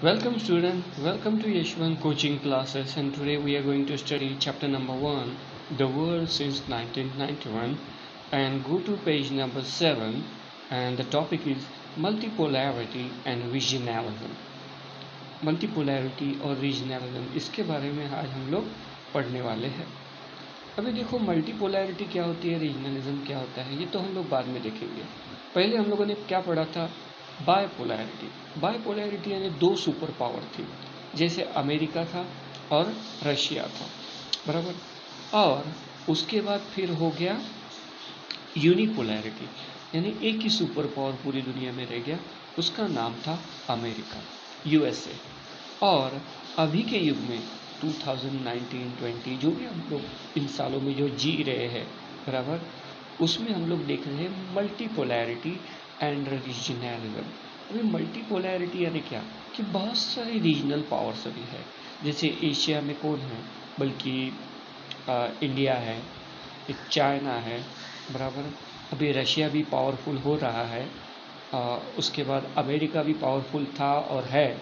Welcome student, welcome to Yeshwan coaching classes, and today we are going to study chapter number 1, the world since 1991, and go to page number 7, and the topic is multipolarity and regionalism. Multipolarity और regionalism, इसके बारे में आज हम लोग पढ़ने वाले हैं। अभी देखो मल्टीपोलैरिटी क्या होती है, रीजनलिज्म क्या होता है, ये तो हम लोग बाद में देखेंगे। पहले हम लोगों ने क्या पढ़ा था, बायपोलैरिटी। बायपोलैरिटी यानी दो सुपर पावर थी, जैसे अमेरिका था और रशिया था, बराबर। और उसके बाद फिर हो गया यूनिपोलैरिटी, यानी एक ही सुपर पावर पूरी दुनिया में रह गया, उसका नाम था अमेरिका, यूएसए। और अभी के युग में 2019-20 जो भी हम लोग इन सालों में जो जी रहे हैं, बराबर, उसमें हम लोग देख रहे हैं मल्टीपोलैरिटी एंड रीजनलिज्म। अभी मल्टीपोलैरिटी यानी क्या, कि बहुत सारी रीजनल पावर्स अभी है। जैसे एशिया में कौन है, बल्कि इंडिया है, एक चाइना है, बराबर। अभी रशिया भी पावरफुल हो रहा है, उसके बाद अमेरिका भी पावरफुल था और है।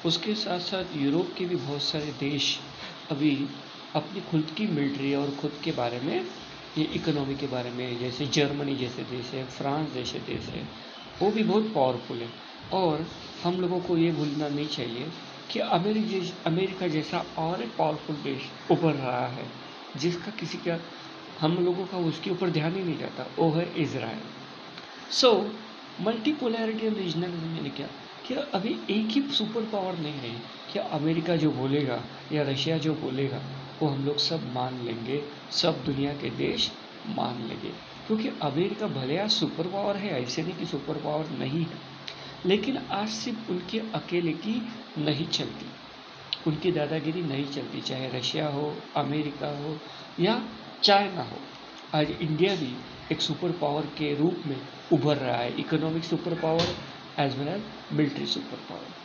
उसके साथ साथ यूरोप के भी बहुत सारे देश अभी अपनी खुद की मिलिट्री और खुद के बारे में, ये इकोनॉमी के बारे में, जैसे जर्मनी जैसे देश है, फ्रांस जैसे देश है, वो भी बहुत पावरफुल है। और हम लोगों को ये भूलना नहीं चाहिए कि अमेरिका जैसा और एक पावरफुल देश उभर रहा है, जिसका किसी का, हम लोगों का उसके ऊपर ध्यान ही नहीं जाता, वो है Israel. So multipolarity and regionalism यानी क्या, कि अभी एक ही सुपर पावर नहीं है, कि अमेरिका जो बोलेगा या रशिया जो बोलेगा वो हम लोग सब मान लेंगे, सब दुनिया के देश मान लेंगे। क्योंकि अमेरिका भले आज सुपर पावर है, ऐसे नहीं कि सुपर पावर नहीं है, लेकिन आज सिर्फ उनके अकेले की नहीं चलती, उनकी दादागिरी नहीं चलती, चाहे रशिया हो, अमेरिका हो या चाइना हो। आज इंडिया भी एक सुपर पावर के रूप में उभर रहा है, economic super power as well as military super power.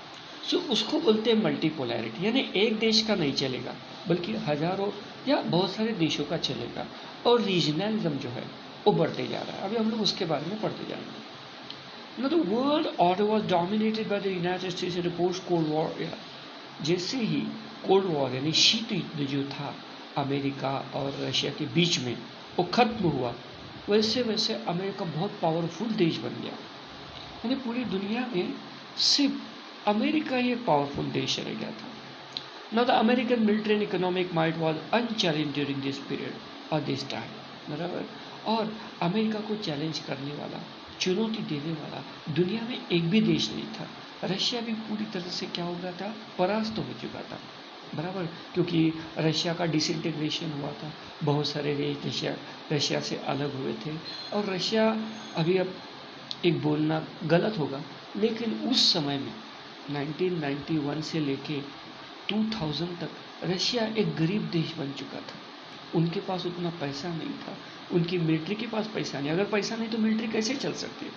So उसको बोलते हैं मल्टीपोलैरिटी, यानी एक देश का नहीं चलेगा, बल्कि हजारों या बहुत सारे देशों का चलेगा। और रीजनलिज्म जो है वो बढ़ते जा रहा है, अभी हम लोग उसके बारे में पढ़ते जाएंगे। Now the world order was dominated by the United States in the post-Cold War era. जैसे ही कोल्ड वॉर यानी शीत युद्ध जो था अमेरिका और रशिया के बीच में वो खत्म हुआ, वैसे वैसे अमेरिका बहुत पावरफुल देश बन गया। यानी पूरी दुनिया में सिर्फ अमेरिका ही एक पावरफुल देश रह गया था। Now the American military and economic might was unchallenged during this period or this time, बराबर। और अमेरिका को चैलेंज करने वाला, चुनौती देने वाला दुनिया में एक भी देश नहीं था। रशिया भी पूरी तरह से क्या हो गया था, परास्त हो चुका था, बराबर। क्योंकि रशिया का डिसइंटीग्रेशन हुआ था, बहुत सारे देश रशिया से अलग हुए थे। और रशिया अभी, अब एक बोलना गलत होगा, लेकिन उस समय में 1991 से लेके 2000 तक रशिया एक गरीब देश बन चुका था। उनके पास उतना पैसा नहीं था, उनकी मिलिट्री के पास पैसा नहीं, अगर पैसा नहीं तो मिलिट्री कैसे चल सकती है।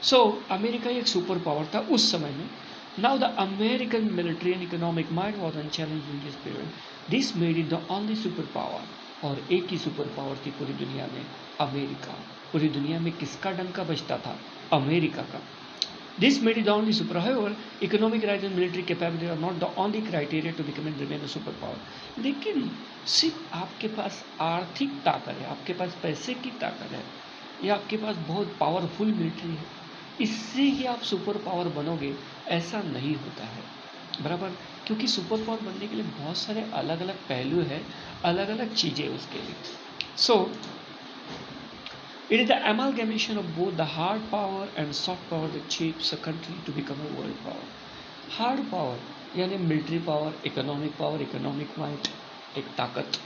सो अमेरिका एक सुपर पावर था उस समय में। Now the American military and economic might was unchallenged in this period, this made it the only super power. और एक ही सुपर पावर थी पूरी दुनिया में, अमेरिका। पूरी दुनिया में किसका डंका बजता था, अमेरिका का। This made it the only super. However, economic rights and military capability are not the only criteria to become and remain a superpower. लेकिन सिर्फ आपके पास आर्थिक ताकत है, आपके पास पैसे की ताकत है, या आपके पास बहुत पावरफुल मिलिट्री है, इससे ही आप सुपर पावर बनोगे, ऐसा नहीं होता है, बराबर। क्योंकि सुपर पावर बनने के लिए बहुत सारे अलग अलग पहलू है, अलग अलग चीज़ें उसके लिए। सो it is the amalgamation of both the hard power and soft power that shapes a country to become a world power. Hard power यानी मिलिट्री पावर, इकोनॉमिक माइट, एक ताकत।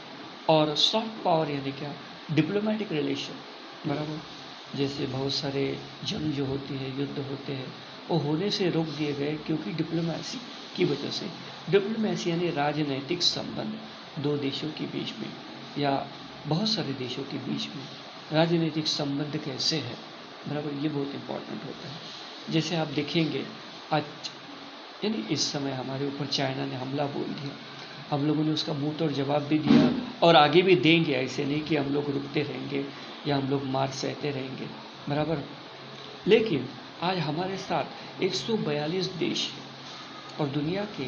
और सॉफ्ट पावर यानी क्या, डिप्लोमेटिक रिलेशन, बराबर। जैसे बहुत सारे जंग जो होती है, युद्ध होते हैं, वो होने से रोक दिए गए क्योंकि डिप्लोमेसी की वजह से। डिप्लोमेसी यानी राजनैतिक संबंध दो देशों के बीच में या बहुत सारे देशों के बीच में राजनीतिक संबंध कैसे है, बराबर, ये बहुत इंपॉर्टेंट होता है। जैसे आप देखेंगे आज, यानी इस समय हमारे ऊपर चाइना ने हमला बोल दिया, हम लोगों ने उसका मुंह तोड़ जवाब भी दिया और आगे भी देंगे। ऐसे नहीं कि हम लोग रुकते रहेंगे या हम लोग मार सहते रहेंगे, बराबर। लेकिन आज हमारे साथ 142 देश और दुनिया के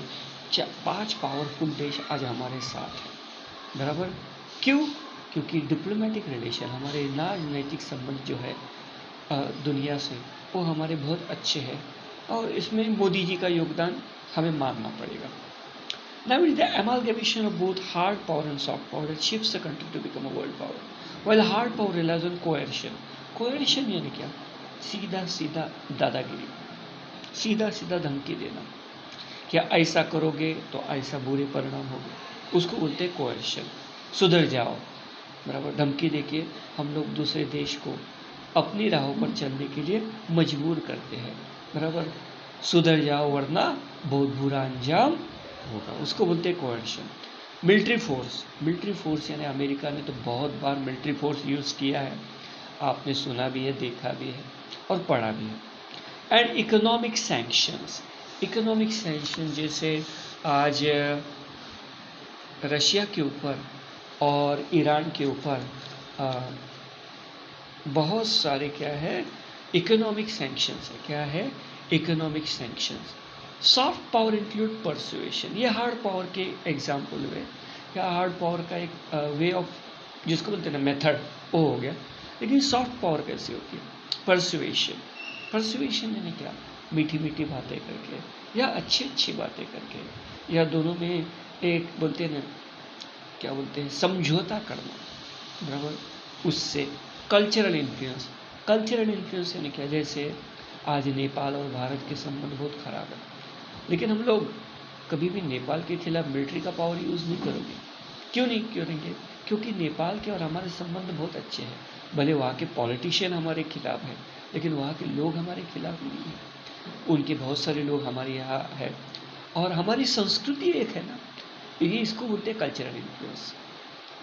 5 पावरफुल देश आज हमारे साथ हैं। बराबर क्यों? क्योंकि डिप्लोमेटिक रिलेशन, हमारे राजनैतिक संबंध जो है दुनिया से, वो हमारे बहुत अच्छे हैं और इसमें मोदी जी का योगदान हमें मानना पड़ेगा। Now it is the amalgamation of both hard power and soft power that shifts the country to become a world power. While hard power relies on coercion. Coercion यानी क्या? सीधा सीधा दादागिरी, सीधा सीधा धमकी देना, क्या ऐसा करोगे तो ऐसा बुरे परिणाम होंगे, उसको बोलते हैं कोएर्शन। सुधर जाओ, बराबर धमकी देके हम लोग दूसरे देश को अपनी राहों पर चलने के लिए मजबूर करते हैं। बराबर सुधर जाओ वरना बहुत बुरा अंजाम होगा, उसको बोलते हैं कोएर्शन। मिलिट्री फोर्स यानी अमेरिका ने तो बहुत बार मिलिट्री फोर्स यूज़ किया है, आपने सुना भी है, देखा भी है और पढ़ा भी है। एंड इकोनॉमिक सैंक्शंस जैसे आज रशिया के ऊपर और ईरान के ऊपर बहुत सारे क्या है इकोनॉमिक सैंक्शंस है। क्या है economic sanctions. Soft power include persuasion, ये हार्ड पावर के एग्जाम्पल हुए, या हार्ड पावर का एक वे ऑफ जिसको बोलते हैं ना मेथड, वो हो गया। लेकिन सॉफ्ट पावर कैसे होती है? परसुएशन यानी क्या? मीठी मीठी बातें करके या अच्छी बातें करके, या दोनों में एक बोलते हैं ना, क्या बोलते हैं, समझौता करना। बराबर उससे कल्चरल इन्फ्लुएंस यानी क्या? जैसे आज नेपाल और भारत के संबंध बहुत खराब है, लेकिन हम लोग कभी भी नेपाल के खिलाफ मिलिट्री का पावर यूज़ नहीं करोगे। क्यों नहीं करेंगे? क्योंकि नेपाल के और हमारे संबंध बहुत अच्छे हैं। भले वहाँ के पॉलिटिशियन हमारे खिलाफ हैं, लेकिन वहाँ के लोग हमारे खिलाफ नहीं हैं। उनके बहुत सारे लोग हमारे यहाँ है और हमारी संस्कृति एक है ना, यही इसको बोलते हैं कल्चरल इन्फ्लुएंस।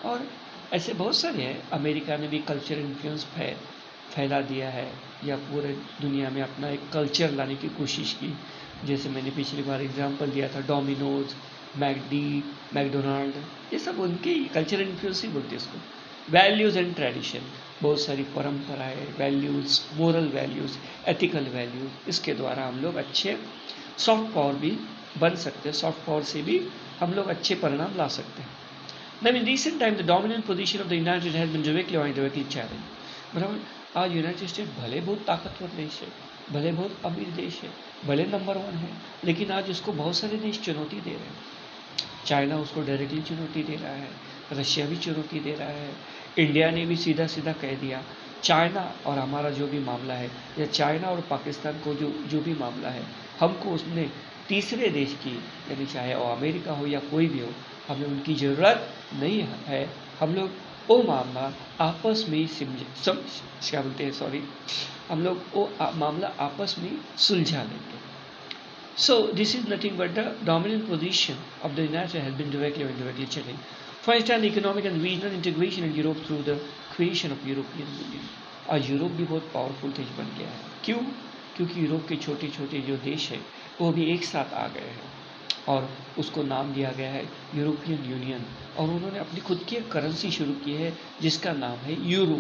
और ऐसे बहुत सारे हैं। अमेरिका ने भी कल्चरल इन्फ्लुएंस फैला दिया है, या पूरे दुनिया में अपना एक कल्चर लाने की कोशिश की। जैसे मैंने पिछली बार एग्जांपल दिया था, डोमिनोज, मैकडी, मैकडोनाल्ड, ये सब उनके कल्चरल इन्फ्लुएंस ही बोलते हैं इसको। वैल्यूज़ एंड ट्रेडिशन, बहुत सारी परंपराएं, values, moral values, ethical values, इसके द्वारा हम लोग अच्छे सॉफ्ट पावर भी बन सकते हैं। सॉफ्ट पावर से भी हम लोग अच्छे परिणाम ला सकते हैं। Now in recent time the dominant position of the United States has been directly or indirectly challenged. बराबर आज यूनाइटेड स्टेट भले बहुत ताकतवर देश है, भले बहुत अमीर देश है, भले नंबर 1 है, लेकिन आज उसको बहुत सारे देश चुनौती दे रहे हैं। चाइना उसको डायरेक्टली चुनौती दे रहा है, रशिया भी चुनौती दे रहा है, इंडिया ने भी सीधा सीधा कह दिया चाइना और हमारा जो भी मामला है, या चाइना और पाकिस्तान को जो भी मामला है, हमको उसने तीसरे देश की, यानी चाहे वो अमेरिका हो या कोई भी हो, हमें उनकी ज़रूरत नहीं है। हम लोग वो मामला आपस में क्या बोलते हैं, सॉरी, हम लोग वो मामला आपस में सुलझा लेंगे। So this is nothing but the dominant position of the United States has been directly or indirectly challenged. For instance, economic and regional integration in Europe through the creation of European Union. आज Europe भी बहुत powerful देश बन गया है। क्यों? क्योंकि Europe के छोटे छोटे जो देश है वो भी एक साथ आ गए हैं और उसको नाम दिया गया है यूरोपियन यूनियन, और उन्होंने अपनी खुद की एक करेंसी शुरू की है जिसका नाम है यूरो।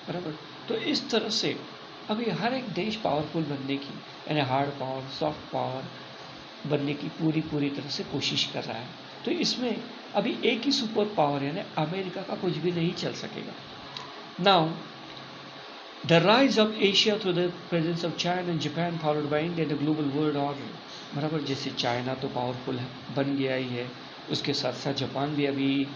बराबर, तो इस तरह से अभी हर एक देश पावरफुल बनने की, यानी हार्ड पावर, सॉफ्ट पावर बनने की पूरी तरह से कोशिश कर रहा है। तो इसमें अभी एक ही सुपर पावर यानी अमेरिका का कुछ भी नहीं चल सकेगा। Now the rise of Asia through the presence of China and Japan followed by India the global world order. बराबर, जैसे चाइना तो पावरफुल बन गया ही है, उसके साथ साथ जापान भी अभी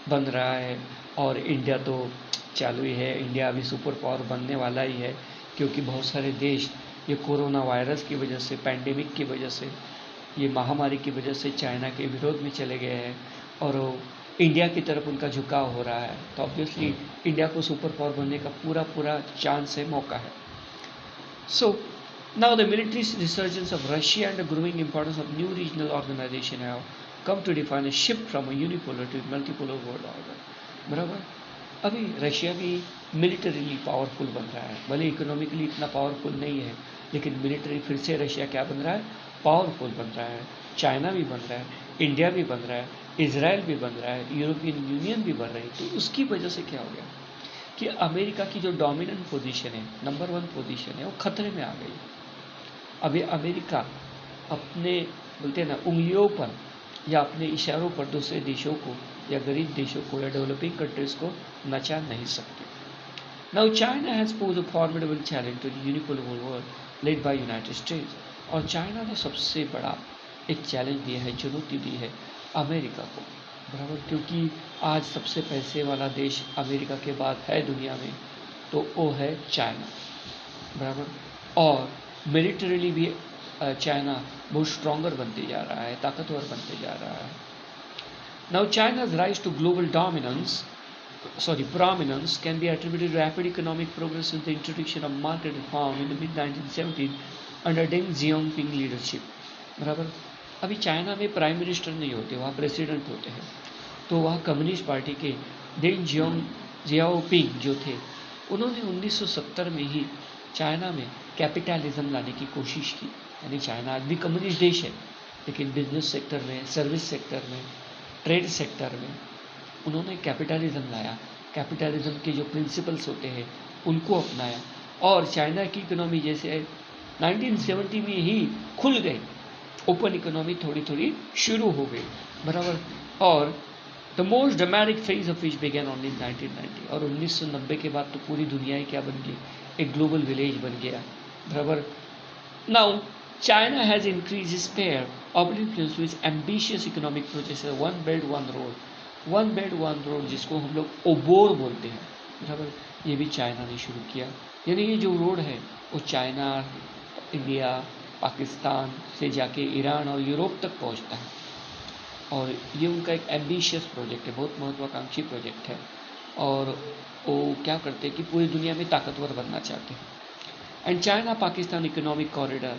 बन रहा है, और इंडिया तो चालू ही है। इंडिया अभी सुपर पावर बनने वाला ही है, क्योंकि बहुत सारे देश ये कोरोना वायरस की वजह से, पैंडेमिक की वजह से, ये महामारी की वजह से चाइना के विरोध में चले गए हैं और इंडिया की तरफ उनका झुकाव हो रहा है। तो ऑब्वियसली इंडिया को सुपर पावर बनने का पूरा चांस है, मौका है। सो now the military resurgence of Russia and the growing importance of new regional organization have come to define a shift from a unipolar to multipolar world order. बराबर, अभी Russia भी militarily powerful बन रहा है, भले इकोनॉमिकली इतना powerful नहीं है, लेकिन मिलिटरी फिर से रशिया क्या बन रहा है, पावरफुल बन रहा है। चाइना भी बन रहा है, इंडिया भी बन रहा है, इजराइल भी बन रहा है, यूरोपियन यूनियन भी बन रही है। तो उसकी वजह से क्या हो गया कि अमेरिका की जो डोमिनेंट पोजीशन है, नंबर 1 पोजीशन है, वो खतरे में आ गई। अभी अमेरिका अपने बोलते हैं ना उंगलियों पर या अपने इशारों पर दूसरे देशों को या गरीब देशों को या डेवलपिंग कंट्रीज को नचा नहीं सकते। Now China has pose a formidable challenge to the unipolar world led by United States. और चाइना ने सबसे बड़ा एक चैलेंज दिया है, चुनौती दी है अमेरिका को, बराबर, क्योंकि आज सबसे पैसे वाला देश अमेरिका के बाद है दुनिया में तो वो है चाइना, बराबर। और मिलिटरीली भी चाइना बहुत स्ट्रॉन्गर बनते जा रहा है, ताकतवर बनते जा रहा है। Now चाइना's rise to global prominence can be attributed to rapid economic progress with the introduction of market reform in the mid-1970s under Deng Xiaoping leadership, बराबर। अभी चाइना में प्राइम मिनिस्टर नहीं होते, वहाँ प्रेसिडेंट होते हैं। तो वहाँ कम्युनिस्ट पार्टी के डेंग जियाओपिंग जो थे, उन्होंने 1970 में ही चाइना में कैपिटलिज्म लाने की कोशिश की। यानी चाइना आज भी कम्युनिस्ट देश है, लेकिन बिजनेस सेक्टर में, सर्विस सेक्टर में, ट्रेड सेक्टर में उन्होंने कैपिटलिज्म लाया। कैपिटलिज्म के जो प्रिंसिपल्स होते हैं उनको अपनाया और चाइना की इकोनॉमी जैसे 1970 में ही खुल गई, ओपन इकोनॉमी थोड़ी थोड़ी शुरू हो गई, बराबर। और the most dramatic phase of which begin only in 1990। और 1990 के बाद तो पूरी दुनिया ही क्या बन गई, एक ग्लोबल विलेज बन गया, बराबर। Now China has increase its sphere of influence with ambitious economic projects one belt one road. One belt one road जिसको हम लोग ओबोर बोलते हैं, बराबर, ये भी चाइना ने शुरू किया। यानी ये जो रोड है वो चाइना, इंडिया, पाकिस्तान से जाके ईरान और यूरोप तक पहुंचता है। और ये उनका एक एम्बिशियस प्रोजेक्ट है, बहुत महत्वाकांक्षी प्रोजेक्ट है। और वो क्या करते हैं कि पूरी दुनिया में ताकतवर बनना चाहते हैं। And China Pakistan economic corridor